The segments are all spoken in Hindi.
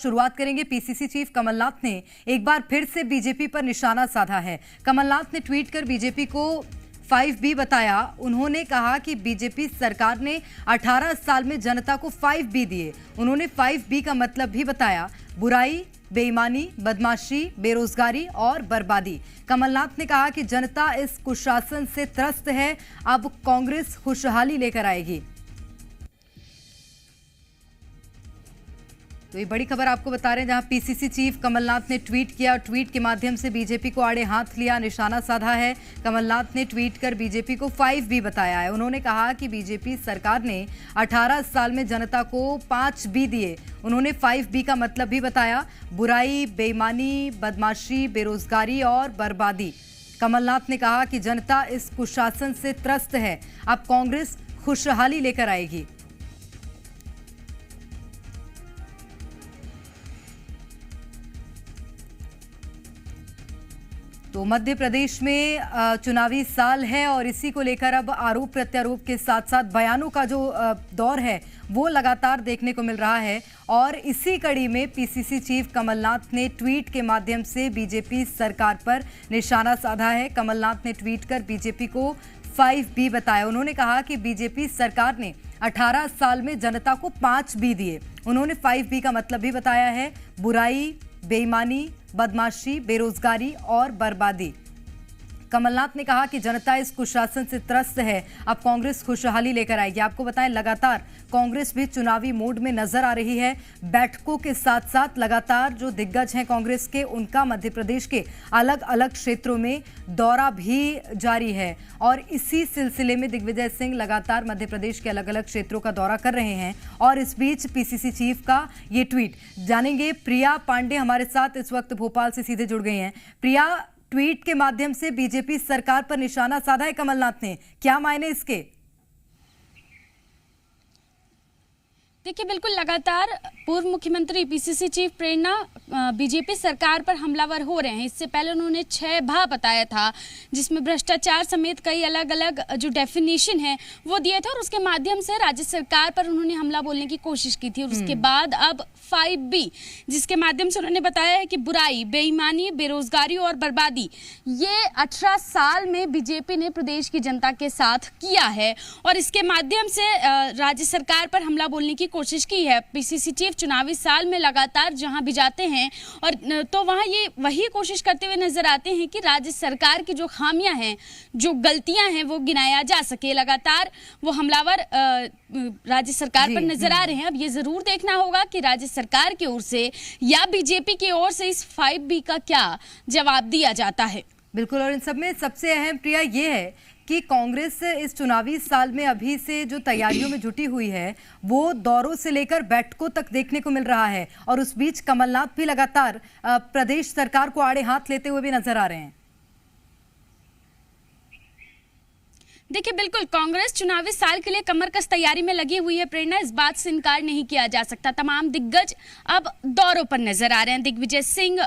शुरुआत करेंगे। पीसीसी चीफ कमलनाथ ने एक बार फिर से बीजेपी पर निशाना साधा है। कमलनाथ ने ट्वीट कर बीजेपी को 5B बताया। उन्होंने कहा कि बीजेपी सरकार ने 18 साल में जनता को 5B दिए। उन्होंने 5B का मतलब भी बताया, बुराई, बेईमानी, बदमाशी, बेरोजगारी और बर्बादी। कमलनाथ ने कहा कि जनता इस कुशासन से त्रस्त है, अब कांग्रेस खुशहाली लेकर आएगी। तो ये बड़ी खबर आपको बता रहे हैं, जहां पीसीसी चीफ कमलनाथ ने ट्वीट किया और ट्वीट के माध्यम से बीजेपी को आड़े हाथ लिया, निशाना साधा है। कमलनाथ ने ट्वीट कर बीजेपी को 5B बताया है। उन्होंने कहा कि बीजेपी सरकार ने 18 साल में जनता को 5B दिए। उन्होंने 5B का मतलब भी बताया, बुराई, बेईमानी, बदमाशी, बेरोजगारी और बर्बादी। कमलनाथ ने कहा कि जनता इस कुशासन से त्रस्त है, अब कांग्रेस खुशहाली लेकर आएगी। तो मध्य प्रदेश में चुनावी साल है और इसी को लेकर अब आरोप प्रत्यारोप के साथ साथ बयानों का जो दौर है वो लगातार देखने को मिल रहा है। और इसी कड़ी में पीसीसी चीफ कमलनाथ ने ट्वीट के माध्यम से बीजेपी सरकार पर निशाना साधा है। कमलनाथ ने ट्वीट कर बीजेपी को 5B बताया। उन्होंने कहा कि बीजेपी सरकार ने 18 साल में जनता को 5B दिए। उन्होंने 5B का मतलब भी बताया है, बुराई, बेईमानी, बदमाशी, बेरोजगारी और बर्बादी। कमलनाथ ने कहा कि जनता इस कुशासन से त्रस्त है, अब कांग्रेस खुशहाली लेकर आएगी। आपको बताएं, लगातार कांग्रेस भी चुनावी मूड में नजर आ रही है। बैठकों के साथ साथ लगातार जो दिग्गज हैं कांग्रेस के, उनका मध्य प्रदेश के अलग अलग क्षेत्रों में दौरा भी जारी है। और इसी सिलसिले में दिग्विजय सिंह लगातार मध्य प्रदेश के अलग अलग क्षेत्रों का दौरा कर रहे हैं। और इस बीच पीसीसी चीफ का ये ट्वीट जानेंगे। प्रिया पांडे हमारे साथ इस वक्त भोपाल से सीधे जुड़ गई हैं। प्रिया, ट्वीट के माध्यम से बीजेपी सरकार पर निशाना साधा है कमलनाथ ने, क्या मायने इसके? देखिए, बिल्कुल लगातार पूर्व मुख्यमंत्री पीसीसी चीफ प्रेरणा बीजेपी सरकार पर हमलावर हो रहे हैं। इससे पहले उन्होंने 6 बताया था, जिसमें भ्रष्टाचार समेत कई अलग अलग जो डेफिनेशन है वो दिए थे और उसके माध्यम से राज्य सरकार पर उन्होंने हमला बोलने की कोशिश की थी। और उसके बाद अब 5B, जिसके माध्यम से उन्होंने बताया है कि बुराई, बेईमानी, बेरोजगारी और बर्बादी, ये 18 साल में बीजेपी ने प्रदेश की जनता के साथ किया है। और इसके माध्यम से राज्य सरकार पर हमला बोलने की कोशिश की है। पीसीसी चीफ चुनावी साल में लगातार जहां भी जाते हैं और तो वहां ये वही कोशिश करते हुए नजर आते हैं कि राज्य सरकार की जो खामियां हैं, जो गलतियां हैं, वो गिनाया जा सके। लगातार वो हमलावर राज्य सरकार पर नजर आ रहे हैं। अब ये जरूर देखना होगा कि राज्य सरकार की ओर से या बीजेपी की ओर से इस 5B का क्या जवाब दिया जाता है। बिल्कुल, और इन सब में सबसे अहम प्रिया ये है कि कांग्रेस इस चुनावी साल में अभी से जो तैयारियों में जुटी हुई है वो दौरों से लेकर बैठकों तक देखने को मिल रहा है। और उस बीच कमलनाथ भी लगातार प्रदेश सरकार को आड़े हाथ लेते हुए भी नजर आ रहे हैं। देखिए, बिल्कुल कांग्रेस चुनावी साल के लिए कमर कस तैयारी में लगी हुई है प्रेरणा, इस बात से इनकार नहीं किया जा सकता। तमाम दिग्गज अब दौरों पर नजर आ रहे हैं। दिग्विजय सिंह,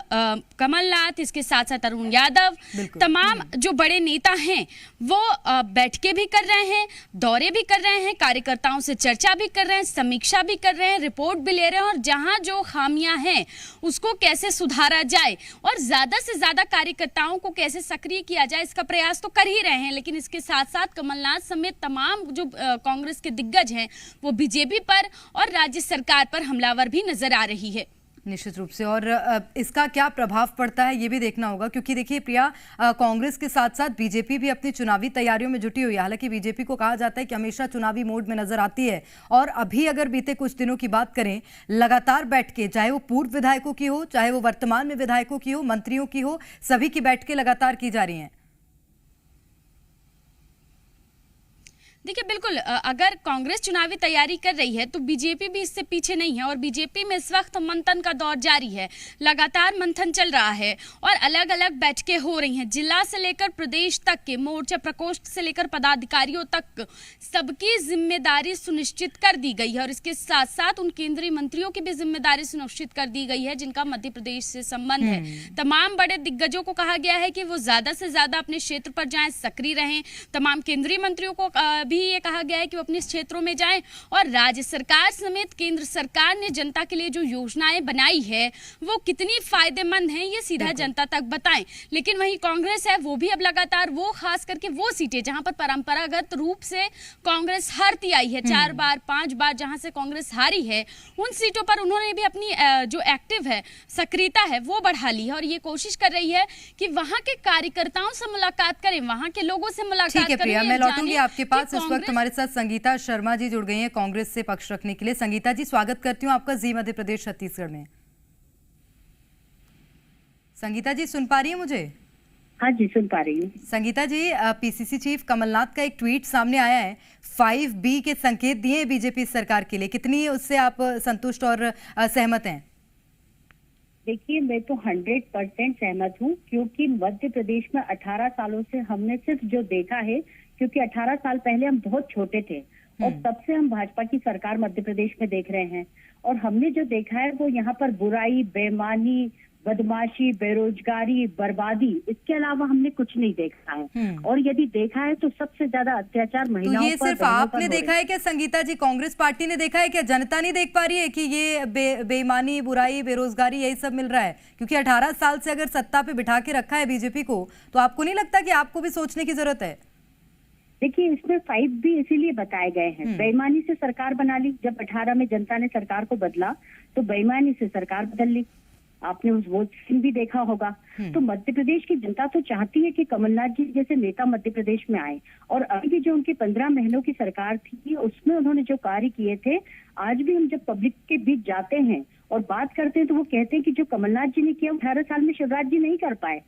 कमलनाथ, इसके साथ साथ अरुण यादव, तमाम जो बड़े नेता हैं वो बैठकें भी कर रहे हैं, दौरे भी कर रहे हैं, कार्यकर्ताओं से चर्चा भी कर रहे हैं, समीक्षा भी कर रहे हैं, रिपोर्ट भी ले रहे हैं और जहां जो खामियां हैं उसको कैसे सुधारा जाए और ज्यादा से ज्यादा कार्यकर्ताओं को कैसे सक्रिय किया जाए, इसका प्रयास तो कर ही रहे हैं। लेकिन इसके साथ साथ कमलनाथ समेत तमाम जो कांग्रेस के दिग्गज हैं वो बीजेपी पर और राज्य सरकार पर हमलावर भी नजर आ रही है। निश्चित रूप से, और इसका क्या प्रभाव पड़ता है ये भी देखना होगा, क्योंकि देखिए प्रिया, कांग्रेस के साथ साथ बीजेपी भी अपनी चुनावी तैयारियों में जुटी हुई है। हालांकि बीजेपी को कहा जाता है कि हमेशा चुनावी मोड में नजर आती है और अभी अगर बीते कुछ दिनों की बात करें, लगातार बैठकें, चाहे वो पूर्व विधायकों की हो, चाहे वो वर्तमान में विधायकों की हो, मंत्रियों की हो, सभी की बैठकें लगातार की जा रही हैं। देखिए, बिल्कुल अगर कांग्रेस चुनावी तैयारी कर रही है तो बीजेपी भी इससे पीछे नहीं है और बीजेपी में इस वक्त मंथन का दौर जारी है। लगातार मंथन चल रहा है और अलग अलग बैठकें हो रही हैं। जिला से लेकर प्रदेश तक के, मोर्चा प्रकोष्ठ से लेकर पदाधिकारियों तक सबकी जिम्मेदारी सुनिश्चित कर दी गई है और इसके साथ साथ उन केंद्रीय मंत्रियों की भी जिम्मेदारी सुनिश्चित कर दी गई है जिनका मध्य प्रदेश से संबंध है। तमाम बड़े दिग्गजों को कहा गया है कि वो ज्यादा से ज्यादा अपने क्षेत्र पर जाएं, सक्रिय रहें। तमाम केंद्रीय मंत्रियों को अभी ये कहा गया है कि वो अपने क्षेत्रों में जाएं और राज्य सरकार समेत केंद्र सरकार ने जनता के लिए जो योजनाएं बनाई है वो कितनी फायदेमंद हैं ये सीधा जनता तक बताएं। लेकिन वहीं कांग्रेस है वो भी अब लगातार वो खास करके वो सीटें जहां पर परंपरागत रूप से कांग्रेस हारती आई है, 4 बार 5 बार जहां से कांग्रेस हारी है, उन सीटों पर उन्होंने भी अपनी जो एक्टिव है सक्रियता है वो बढ़ा ली है और ये कोशिश कर रही है कि वहां के कार्यकर्ताओं से मुलाकात करें, वहां के लोगों से मुलाकात करें। प्रिया, मैं लौटूंगी आपके पास। इस वक्त हमारे साथ संगीता शर्मा जी जुड़ गई हैं कांग्रेस से पक्ष रखने के लिए। संगीता जी, स्वागत करती हूँ आपका जी मध्य प्रदेश छत्तीसगढ़ में। संगीता जी, सुन पा रही है मुझे? हाँ जी, सुन पा रही हूँ। संगीता जी, पीसीसी चीफ कमलनाथ का एक ट्वीट सामने आया है, 5B के संकेत दिए बीजेपी सरकार के लिए। कितनी उससे आप संतुष्ट और सहमत हैं? देखिए, मैं तो 100% सहमत हूँ, क्योंकि मध्य प्रदेश में 18 सालों से हमने सिर्फ जो देखा है, क्योंकि 18 साल पहले हम बहुत छोटे थे और तब से हम भाजपा की सरकार मध्य प्रदेश में देख रहे हैं और हमने जो देखा है वो यहाँ पर बुराई, बेईमानी, बदमाशी, बेरोजगारी, बर्बादी, इसके अलावा हमने कुछ नहीं देखा है। और यदि देखा है तो सबसे ज्यादा अत्याचार महिलाओं पर। तो ये सिर्फ आपने देखा है क्या संगीता जी? कांग्रेस पार्टी ने देखा है क्या? जनता नहीं देख पा रही है कि ये बेईमानी, बुराई, बेरोजगारी यही सब मिल रहा है? क्योंकि 18 साल से अगर सत्ता पे बिठा के रखा है बीजेपी को, तो आपको नहीं लगता कि आपको भी सोचने की जरूरत है? देखिए, इसमें 5B इसीलिए बताए गए हैं। बेईमानी से सरकार बना ली। जब 18 में जनता ने सरकार को बदला तो बेईमानी से सरकार बदल ली। आपने उस वोट सीन भी देखा होगा। तो मध्य प्रदेश की जनता तो चाहती है कि कमलनाथ जी जैसे नेता मध्य प्रदेश में आए और अभी भी जो उनकी 15 महीनों की सरकार थी उसमें उन्होंने जो कार्य किए थे, आज भी हम जब पब्लिक के बीच जाते हैं और बात करते हैं तो वो कहते हैं कि जो कमलनाथ जी ने किया 18 साल में शिवराज जी नहीं कर पाए।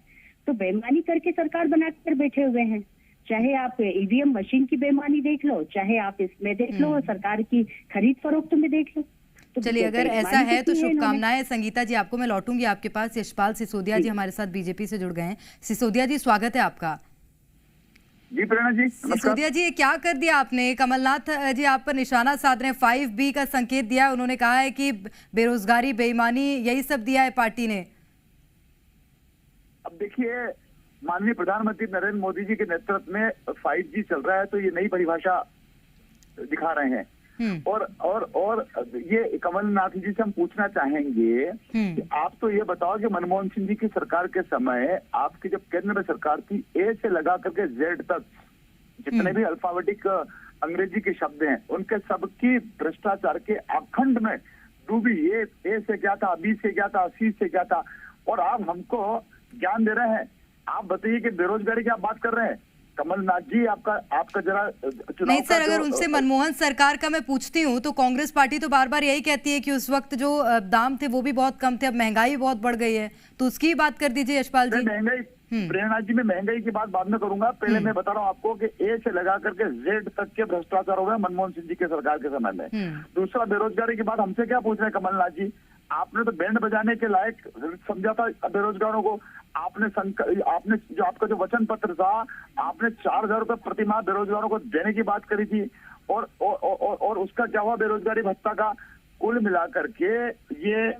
तो बेईमानी करके सरकार बनाकर बैठे हुए हैं। चाहे आप ईवीएम मशीन की बेईमानी देख लो, चाहे आप इसमें देख लो, सरकार की खरीद फरोख्त में देख लो। तो चलिए, अगर ऐसा है तो शुभकामनाएं संगीता जी आपको। मैं लौटूंगी आपके पास। यशपाल सिसोदिया जी हमारे साथ बीजेपी से जुड़ गए हैं। सिसोदिया जी, स्वागत है आपका। जी प्रेरणा जी, सिसोदिया जी, ये क्या कर दिया आपने? कमलनाथ जी आप पर निशाना साध रहे हैं, 5B का संकेत दिया है। उन्होंने कहा है कि बेरोजगारी, बेईमानी यही सब दिया है पार्टी ने। अब देखिए, माननीय प्रधानमंत्री नरेंद्र मोदी जी के नेतृत्व में 5G चल रहा है, तो ये नई परिभाषा दिखा रहे हैं। और ये कमलनाथ जी से हम पूछना चाहेंगे कि आप तो ये बताओ कि मनमोहन सिंह जी की सरकार के समय आपकी जब केंद्र में सरकार थी, ए से लगा करके जेड तक जितने भी अल्फाबेटिक अंग्रेजी के शब्द हैं उनके सबकी भ्रष्टाचार के अखंड में डूबी। ए से क्या था, बी से क्या था, सी से क्या था, और आप हमको ज्ञान दे रहे हैं। आप बताइए कि बेरोजगारी की आप बात कर रहे हैं। कमलनाथ जी, आपका जरा नहीं सर, अगर उनसे मनमोहन सरकार का मैं पूछती हूँ तो कांग्रेस पार्टी तो बार बार यही कहती है कि उस वक्त जो दाम थे वो भी बहुत कम थे, अब महंगाई बहुत बढ़ गई है, तो उसकी बात कर दीजिए यशपाल जी। महंगाई, प्रेरणा जी, मैं महंगाई की बात बाद में करूंगा। पहले मैं बता रहा हूँ आपको कि ए से लगा करके जेड तक के भ्रष्टाचार हो गए मनमोहन सिंह जी के सरकार के समय में। दूसरा, बेरोजगारी की बात हमसे क्या पूछ रहे हैं कमलनाथ जी? आपने तो बैंड बजाने के लायक समझा था बेरोजगारों को। आपने जो आपका जो वचन पत्र था, आपने 4,000 रुपए प्रतिमाह बेरोजगारों को देने की बात करी थी और उसका क्या हुआ बेरोजगारी भत्ता का? कुल मिलाकर के ये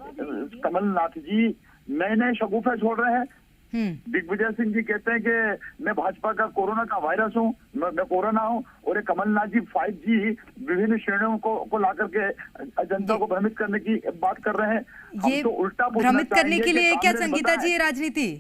कमलनाथ जी नए नए शगुफे छोड़ रहे हैं। दिग्विजय सिंह जी कहते हैं कि मैं भाजपा का कोरोना का वायरस हूँ, मैं कोरोना हूँ, और ये कमलनाथ जी 5G विभिन्न श्रेणियों को ला करके जनता को भ्रमित करने की बात कर रहे हैं। ये तो उल्टा भ्रमित करने के लिए क्या संगीता जी ये राजनीति?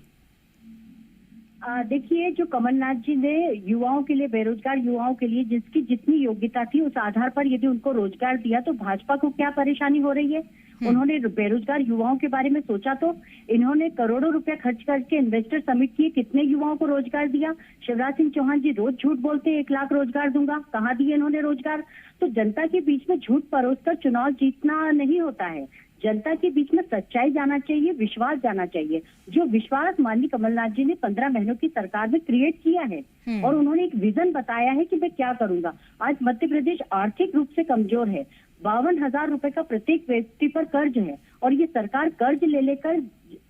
देखिए, जो कमलनाथ जी ने युवाओं के लिए, बेरोजगार युवाओं के लिए जिसकी जितनी योग्यता थी उस आधार पर यदि उनको रोजगार दिया तो भाजपा को क्या परेशानी हो रही है? उन्होंने बेरोजगार युवाओं के बारे में सोचा तो इन्होंने करोड़ों रुपए खर्च करके इन्वेस्टर समिट किए, कितने युवाओं को रोजगार दिया? शिवराज सिंह चौहान जी रोज झूठ बोलते हैं 1 लाख रोजगार दूंगा, कहाँ दिए इन्होंने रोजगार? तो जनता के बीच में झूठ परोसकर चुनाव जीतना नहीं होता है। जनता के बीच में सच्चाई जाना चाहिए, विश्वास जाना चाहिए। जो विश्वास माननीय कमलनाथ जी ने 15 महीनों की सरकार में क्रिएट किया है और उन्होंने एक विजन बताया है कि मैं क्या करूंगा। आज मध्य प्रदेश आर्थिक रूप से कमजोर है, 52,000 रुपए का प्रत्येक व्यक्ति पर कर्ज है और ये सरकार कर्ज ले लेकर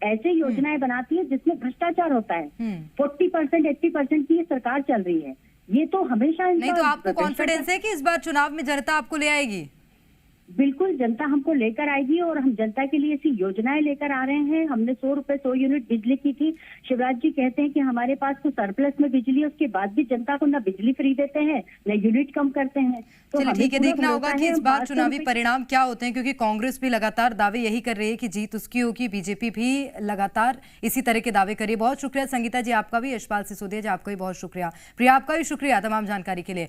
ऐसे योजनाएं बनाती है जिसमें भ्रष्टाचार होता है। 40% 80% की ये सरकार चल रही है। ये तो हमेशा नहीं, तो आपको कॉन्फिडेंस है कि इस बार चुनाव में जनता आपको ले आएगी? बिल्कुल जनता हमको लेकर आएगी और हम जनता के लिए ऐसी योजनाएं लेकर आ रहे हैं। हमने 100 रुपए 100 यूनिट बिजली की थी। शिवराज जी कहते हैं कि हमारे पास तो सरप्लस में बिजली है, उसके बाद भी जनता को ना बिजली फ्री देते हैं न यूनिट कम करते हैं। तो चलिए हमें ठीक है, पूरा देखना होगा भरोसा कि है, इस हम बार 500 चुनावी रुपए परिणाम क्या होते हैं, क्योंकि कांग्रेस भी लगातार दावे यही कर रही है कि जीत उसकी होगी, बीजेपी भी लगातार इसी तरह के दावे कर रही है। बहुत शुक्रिया संगीता जी आपका भी, यशपाल सिसोदिया जी आपका भी बहुत शुक्रिया, प्रिया आपका भी शुक्रिया तमाम जानकारी के लिए।